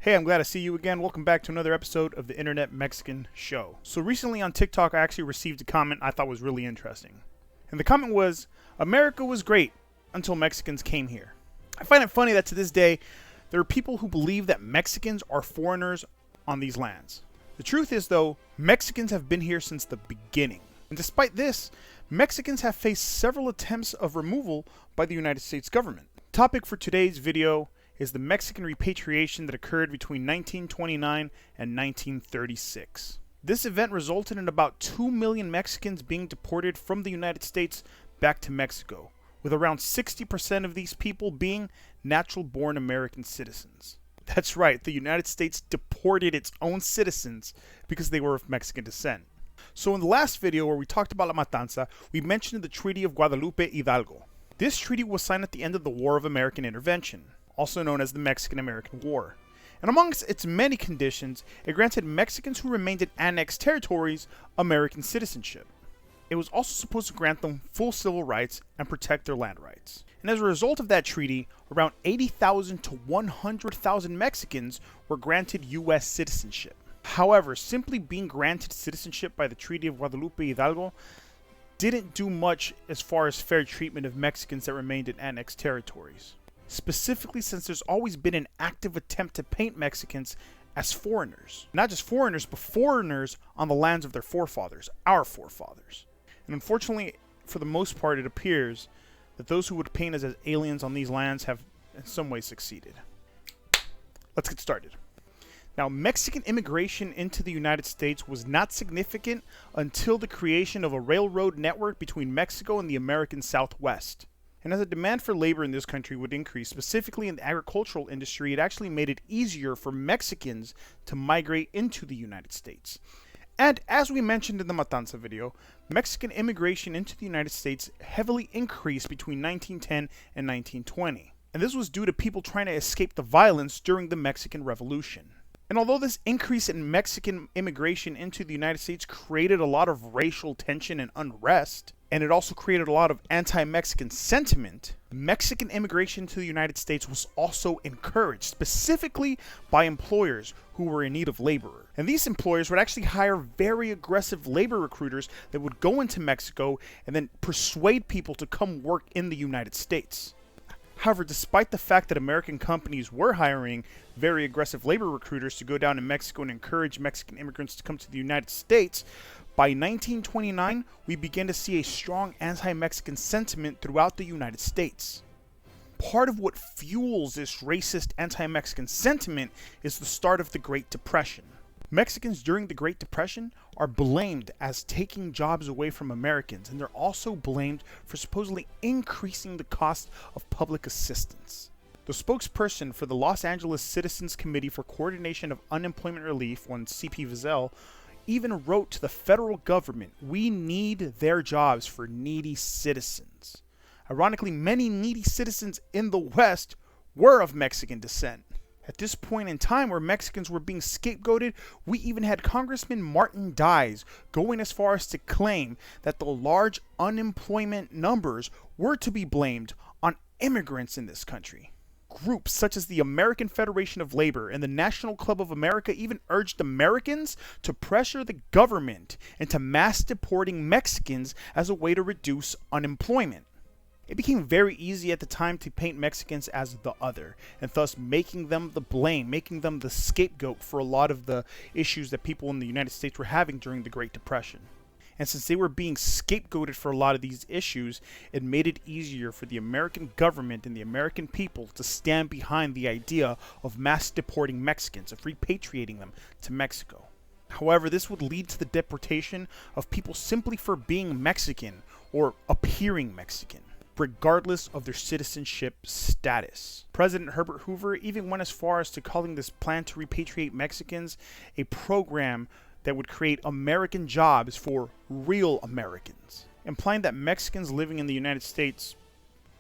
Hey, I'm glad to see you again. Welcome back to another episode of the Internet Mexican Show. So recently on TikTok, I actually received a comment I thought was really interesting. And the comment was, America was great until Mexicans came here. I find it funny that to this day, there are people who believe that Mexicans are foreigners on these lands. The truth is, though, Mexicans have been here since the beginning. And despite this, Mexicans have faced several attempts of removal by the United States government. The topic for today's video is the Mexican Repatriation that occurred between 1929 and 1936. This event resulted in about 2 million Mexicans being deported from the United States back to Mexico, with around 60% of these people being natural-born American citizens. That's right, the United States deported its own citizens because they were of Mexican descent. So in the last video where we talked about La Matanza, we mentioned the Treaty of Guadalupe Hidalgo. This treaty was signed at the end of the War of American Intervention, also known as the Mexican-American War. And amongst its many conditions, it granted Mexicans who remained in annexed territories American citizenship. It was also supposed to grant them full civil rights and protect their land rights. And as a result of that treaty, around 80,000 to 100,000 Mexicans were granted U.S. citizenship. However, simply being granted citizenship by the Treaty of Guadalupe Hidalgo didn't do much as far as fair treatment of Mexicans that remained in annexed territories. Specifically, since there's always been an active attempt to paint Mexicans as foreigners. Not just foreigners, but foreigners on the lands of their forefathers, our forefathers. And unfortunately, for the most part, it appears that those who would paint us as aliens on these lands have in some way succeeded. Let's get started. Now, Mexican immigration into the United States was not significant until the creation of a railroad network between Mexico and the American Southwest. And as the demand for labor in this country would increase, specifically in the agricultural industry, it actually made it easier for Mexicans to migrate into the United States. And as we mentioned in the Matanza video, Mexican immigration into the United States heavily increased between 1910 and 1920. And this was due to people trying to escape the violence during the Mexican Revolution. And although this increase in Mexican immigration into the United States created a lot of racial tension and unrest, and it also created a lot of anti-Mexican sentiment, Mexican immigration to the United States was also encouraged, specifically by employers who were in need of labor. And these employers would actually hire very aggressive labor recruiters that would go into Mexico and then persuade people to come work in the United States. However, despite the fact that American companies were hiring very aggressive labor recruiters to go down to Mexico and encourage Mexican immigrants to come to the United States, by 1929, we began to see a strong anti-Mexican sentiment throughout the United States. Part of what fuels this racist anti-Mexican sentiment is the start of the Great Depression. Mexicans during the Great Depression are blamed as taking jobs away from Americans, and they're also blamed for supposedly increasing the cost of public assistance. The spokesperson for the Los Angeles Citizens Committee for Coordination of Unemployment Relief, one C.P. Vizel, even wrote to the federal government, "We need their jobs for needy citizens." Ironically, many needy citizens in the West were of Mexican descent. At this point in time where Mexicans were being scapegoated, we even had Congressman Martin Dies going as far as to claim that the large unemployment numbers were to be blamed on immigrants in this country. Groups such as the American Federation of Labor and the National Club of America even urged Americans to pressure the government into mass deporting Mexicans as a way to reduce unemployment. It became very easy at the time to paint Mexicans as the other, and thus making them the blame, making them the scapegoat for a lot of the issues that people in the United States were having during the Great Depression. And since they were being scapegoated for a lot of these issues, it made it easier for the American government and the American people to stand behind the idea of mass deporting Mexicans, of repatriating them to Mexico. However, this would lead to the deportation of people simply for being Mexican or appearing Mexican, regardless of their citizenship status. President Herbert Hoover even went as far as to calling this plan to repatriate Mexicans a program that would create American jobs for real Americans, implying that Mexicans living in the United States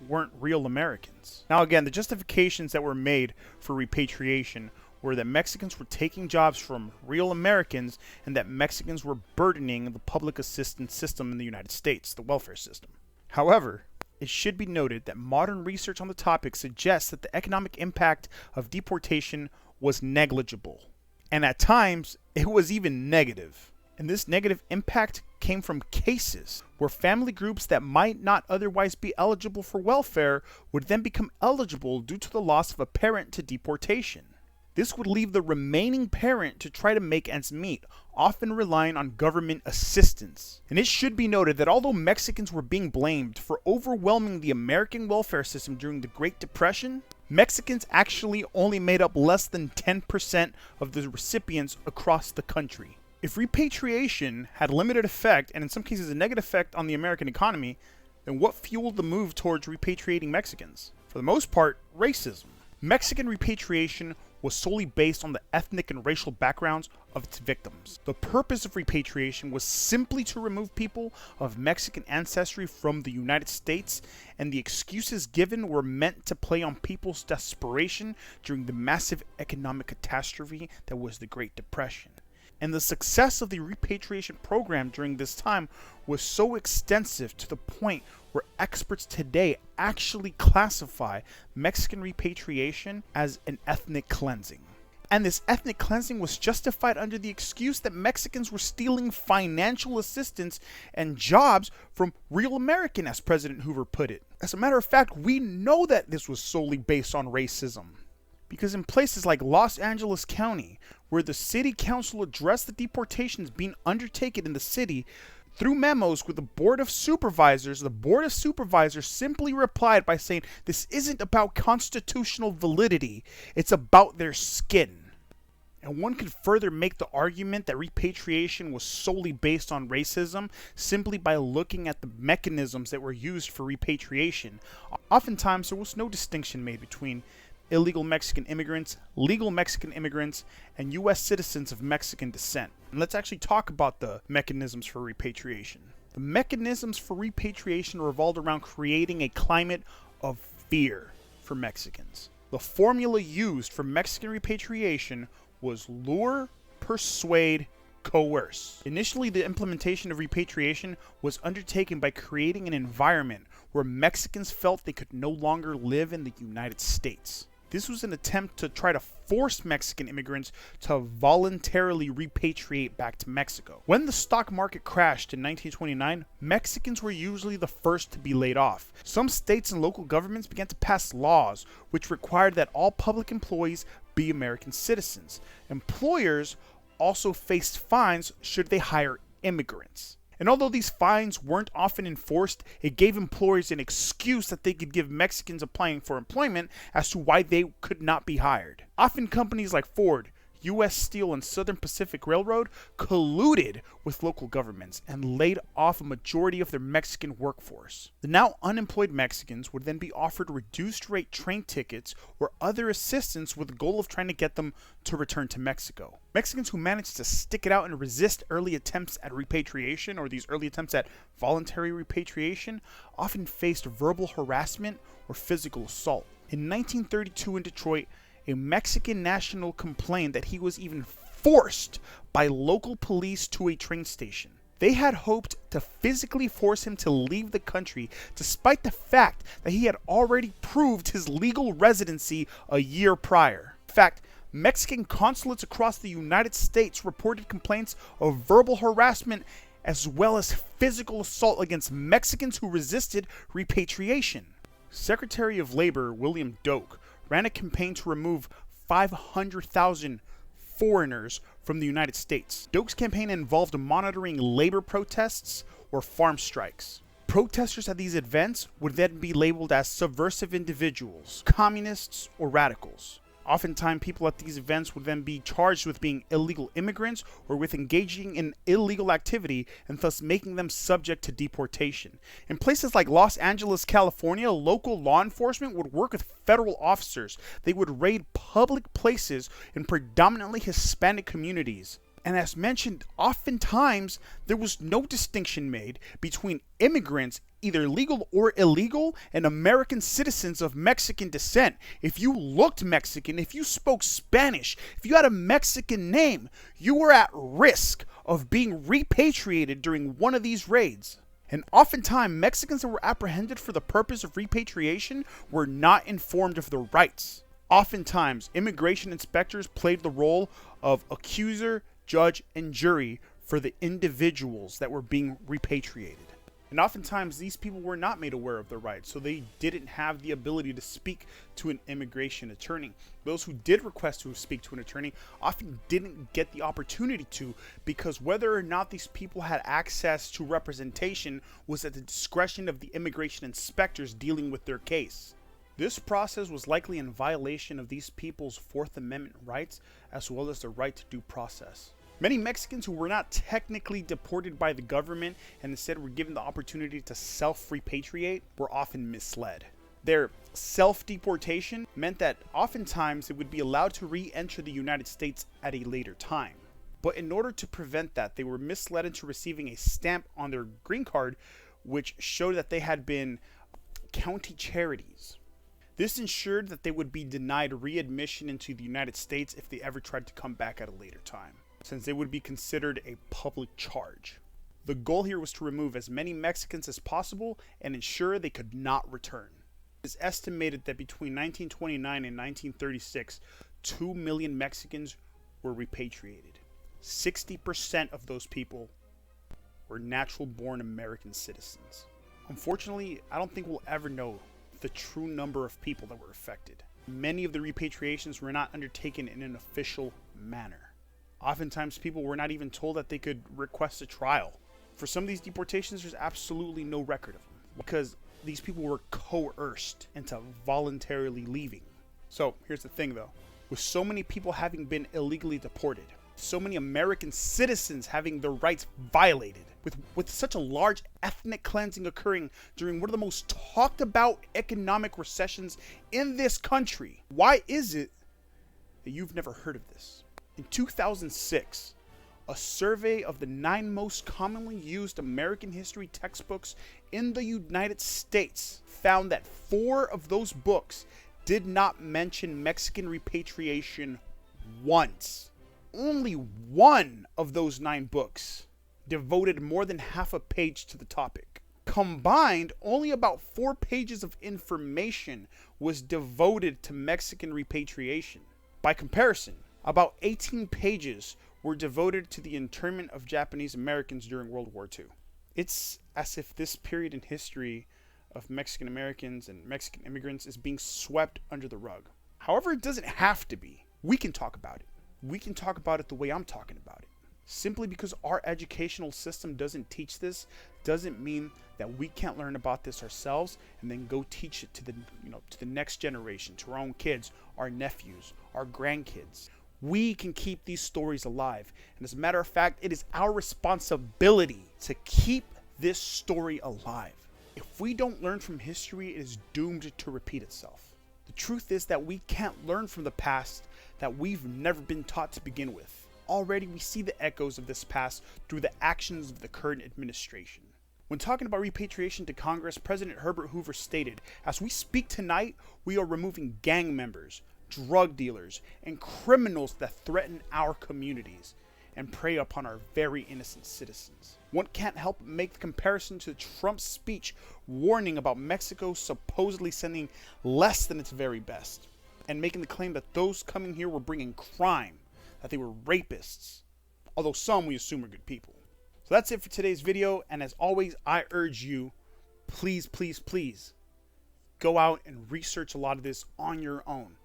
weren't real Americans. Now again, the justifications that were made for repatriation were that Mexicans were taking jobs from real Americans and that Mexicans were burdening the public assistance system in the United States, the welfare system. However, it should be noted that modern research on the topic suggests that the economic impact of deportation was negligible. And at times, it was even negative. And this negative impact came from cases where family groups that might not otherwise be eligible for welfare would then become eligible due to the loss of a parent to deportation. This would leave the remaining parent to try to make ends meet, often relying on government assistance. And it should be noted that although Mexicans were being blamed for overwhelming the American welfare system during the Great Depression, Mexicans actually only made up less than 10% of the recipients across the country. If repatriation had limited effect, and in some cases a negative effect on the American economy, then what fueled the move towards repatriating Mexicans? For the most part, racism. Mexican repatriation was solely based on the ethnic and racial backgrounds of its victims. The purpose of repatriation was simply to remove people of Mexican ancestry from the United States, and the excuses given were meant to play on people's desperation during the massive economic catastrophe that was the Great Depression. And the success of the repatriation program during this time was so extensive to the point where experts today actually classify Mexican repatriation as an ethnic cleansing. And this ethnic cleansing was justified under the excuse that Mexicans were stealing financial assistance and jobs from real Americans, as President Hoover put it. As a matter of fact, we know that this was solely based on racism. Because in places like Los Angeles County, where the city council addressed the deportations being undertaken in the city, through memos with the Board of Supervisors simply replied by saying, this isn't about constitutional validity, it's about their skin. And one could further make the argument that repatriation was solely based on racism simply by looking at the mechanisms that were used for repatriation. Oftentimes, there was no distinction made between illegal Mexican immigrants, legal Mexican immigrants, and U.S. citizens of Mexican descent. And let's actually talk about the mechanisms for repatriation. The mechanisms for repatriation revolved around creating a climate of fear for Mexicans. The formula used for Mexican repatriation was lure, persuade, coerce. Initially, the implementation of repatriation was undertaken by creating an environment where Mexicans felt they could no longer live in the United States. This was an attempt to try to force Mexican immigrants to voluntarily repatriate back to Mexico. When the stock market crashed in 1929, Mexicans were usually the first to be laid off. Some states and local governments began to pass laws which required that all public employees be American citizens. Employers also faced fines should they hire immigrants. And although these fines weren't often enforced, it gave employers an excuse that they could give Mexicans applying for employment as to why they could not be hired. Often companies like Ford, U.S. Steel, and Southern Pacific Railroad colluded with local governments and laid off a majority of their Mexican workforce. The now unemployed Mexicans would then be offered reduced rate train tickets or other assistance with the goal of trying to get them to return to Mexico. Mexicans who managed to stick it out and resist early attempts at repatriation, or these early attempts at voluntary repatriation, often faced verbal harassment or physical assault. In 1932 in Detroit, a Mexican national complained that he was even forced by local police to a train station. They had hoped to physically force him to leave the country, despite the fact that he had already proved his legal residency a year prior. In fact, Mexican consulates across the United States reported complaints of verbal harassment as well as physical assault against Mexicans who resisted repatriation. Secretary of Labor William Doak ran a campaign to remove 500,000 foreigners from the United States. Doak's campaign involved monitoring labor protests or farm strikes. Protesters at these events would then be labeled as subversive individuals, communists, or radicals. Oftentimes, people at these events would then be charged with being illegal immigrants or with engaging in illegal activity and thus making them subject to deportation. In places like Los Angeles, California, local law enforcement would work with federal officers. They would raid public places in predominantly Hispanic communities. And as mentioned, oftentimes there was no distinction made between immigrants, either legal or illegal, and American citizens of Mexican descent. If you looked Mexican, if you spoke Spanish, if you had a Mexican name, you were at risk of being repatriated during one of these raids. And oftentimes, Mexicans that were apprehended for the purpose of repatriation were not informed of their rights. Oftentimes, immigration inspectors played the role of accuser, judge, and jury for the individuals that were being repatriated. And oftentimes, these people were not made aware of their rights, so they didn't have the ability to speak to an immigration attorney. Those who did request to speak to an attorney often didn't get the opportunity to, because whether or not these people had access to representation was at the discretion of the immigration inspectors dealing with their case. This process was likely in violation of these people's Fourth Amendment rights, as well as the right to due process. Many Mexicans who were not technically deported by the government and instead were given the opportunity to self-repatriate were often misled. Their self-deportation meant that oftentimes they would be allowed to re-enter the United States at a later time. But in order to prevent that, they were misled into receiving a stamp on their green card, which showed that they had been county charities. This ensured that they would be denied readmission into the United States if they ever tried to come back at a later time, since they would be considered a public charge. The goal here was to remove as many Mexicans as possible and ensure they could not return. It is estimated that between 1929 and 1936, 2 million Mexicans were repatriated. 60% of those people were natural-born American citizens. Unfortunately, I don't think we'll ever know the true number of people that were affected. Many of the repatriations were not undertaken in an official manner. Oftentimes, people were not even told that they could request a trial. For some of these deportations, there's absolutely no record of them, because these people were coerced into voluntarily leaving. So here's the thing though, with so many people having been illegally deported, so many American citizens having their rights violated, with such a large ethnic cleansing occurring during one of the most talked about economic recessions in this country, why is it that you've never heard of this? In 2006, a survey of the 9 most commonly used American history textbooks in the United States found that 4 of those books did not mention Mexican repatriation once. Only 1 of those 9 books devoted more than half a page to the topic. Combined, only about 4 pages of information was devoted to Mexican repatriation. By comparison, about 18 pages were devoted to the internment of Japanese Americans during World War II. It's as if this period in history of Mexican Americans and Mexican immigrants is being swept under the rug. However, it doesn't have to be. We can talk about it. We can talk about it the way I'm talking about it. Simply because our educational system doesn't teach this doesn't mean that we can't learn about this ourselves and then go teach it to the next generation, to our own kids, our nephews, our grandkids. We can keep these stories alive. And as a matter of fact, it is our responsibility to keep this story alive. If we don't learn from history, it is doomed to repeat itself. The truth is that we can't learn from the past that we've never been taught to begin with. Already we see the echoes of this past through the actions of the current administration. When talking about repatriation to Congress, President Herbert Hoover stated, "As we speak tonight, we are removing gang members, drug dealers, and criminals that threaten our communities and prey upon our very innocent citizens." One can't help but make the comparison to Trump's speech warning about Mexico supposedly sending less than its very best, and making the claim that those coming here were bringing crime, that they were rapists, although some we assume are good people. So that's it for today's video, and as always, I urge you, please, please, please, go out and research a lot of this on your own.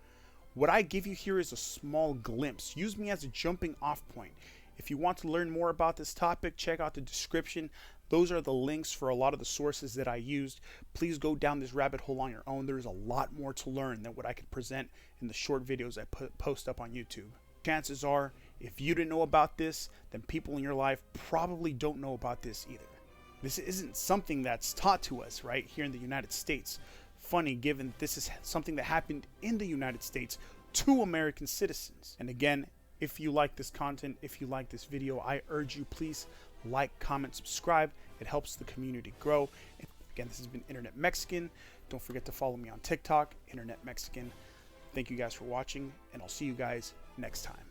What I give you here is a small glimpse. Use me as a jumping off point. If you want to learn more about this topic, check out the description. Those are the links for a lot of the sources that I used. Please go down this rabbit hole on your own. There's a lot more to learn than what I could present in the short videos I post up on YouTube. Chances are, if you didn't know about this, then people in your life probably don't know about this either. This isn't something that's taught to us right here in the United States. Funny, given this is something that happened in the United States to American citizens. And again, if you like this content, if you like this video, I urge you, please like, comment, subscribe. It helps the community grow. And again, this has been Internet Mexican. Don't forget to follow me on TikTok, Internet Mexican. Thank you guys for watching, and I'll see you guys next time.